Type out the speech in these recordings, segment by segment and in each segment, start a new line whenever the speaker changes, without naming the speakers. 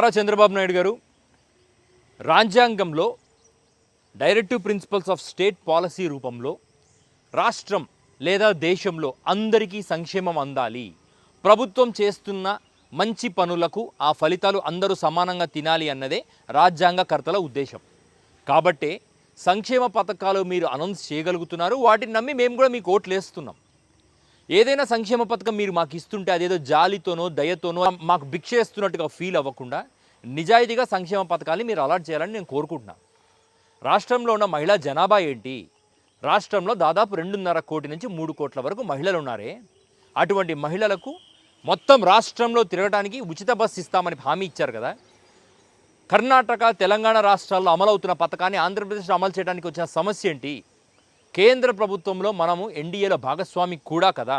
నారా చంద్రబాబు నాయుడు గారు రాజ్యాంగంలో directive principles of state policy రూపంలో రాష్ట్రం లేదా దేశంలో అందరికీ సంక్షేమం అందాలి, ప్రభుత్వం చేస్తున్న మంచి పనులకు ఆ ఫలితాలు అందరూ సమానంగా తినాలి అన్నదే రాజ్యాంగకర్తల ఉద్దేశం. కాబట్టే సంక్షేమ పథకాలు మీరు అనౌన్స్ చేయగలుగుతున్నారు. వాటిని నమ్మి మేము కూడా మీకు ఓట్లు వేస్తున్నాం. ఏదైనా సంక్షేమ పథకం మీరు మాకు ఇస్తుంటే అదేదో జాలితోనో దయతోనో మాకు భిక్ష ఇస్తున్నట్టుగా ఫీల్ అవ్వకుండా నిజాయితీగా సంక్షేమ పథకాన్ని మీరు అలాట్ చేయాలని నేను కోరుకుంటున్నాను. రాష్ట్రంలో ఉన్న మహిళా జనాభా ఏంటి? రాష్ట్రంలో దాదాపు 2.5 కోటి నుంచి 3 కోట్ల వరకు మహిళలు ఉన్నారే. అటువంటి మహిళలకు మొత్తం రాష్ట్రంలో తిరగడానికి ఉచిత బస్సు ఇస్తామని హామీ ఇచ్చారు కదా. కర్ణాటక, తెలంగాణ రాష్ట్రాల్లో అమలవుతున్న పథకాన్ని ఆంధ్రప్రదేశ్లో అమలు చేయడానికి వచ్చిన సమస్య ఏంటి? కేంద్ర ప్రభుత్వంలో మనము ఎన్డీఏలో భాగస్వామి కూడా కదా.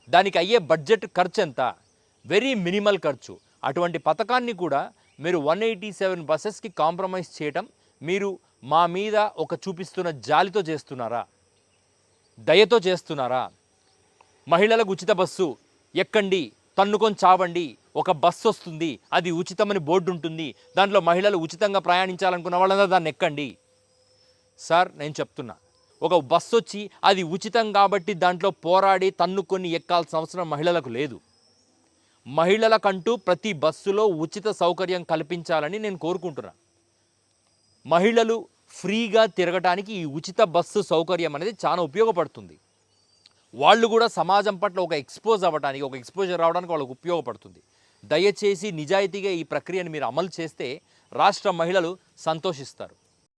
దానికి అయ్యే బడ్జెట్ ఖర్చు ఎంత? వెరీ మినిమల్ ఖర్చు. అటువంటి పథకాన్ని కూడా మీరు 187 బస్సెస్కి కాంప్రమైజ్ చేయటం మీరు మా మీద ఒక చూపిస్తున్న జాలితో చేస్తున్నారా, దయతో చేస్తున్నారా? మహిళలకు ఉచిత బస్సు ఎక్కండి, తన్నుకొని చావండి, ఒక బస్సు వస్తుంది, అది ఉచితమని బోర్డు ఉంటుంది, దాంట్లో మహిళలు ఉచితంగా ప్రయాణించాలనుకున్న వాళ్ళందరూ దాన్ని ఎక్కండి. సార్ నేను చెప్తున్నా, ఒక బస్సు వచ్చి అది ఉచితం కాబట్టి దాంట్లో పోరాడి తన్నుకొని ఎక్కాల్సిన అవసరం మహిళలకు లేదు. మహిళలకంటూ ప్రతి బస్సులో ఉచిత సౌకర్యం కల్పించాలని నేను కోరుకుంటున్నా. మహిళలు ఫ్రీగా తిరగటానికి ఈ ఉచిత బస్సు సౌకర్యం అనేది చాలా ఉపయోగపడుతుంది. వాళ్ళు కూడా సమాజం పట్ల ఒక ఎక్స్పోజర్ రావడానికి వాళ్ళకు ఉపయోగపడుతుంది. దయచేసి నిజాయితీగా ఈ ప్రక్రియను మీరు అమలు చేస్తే రాష్ట్ర మహిళలు సంతోషిస్తారు.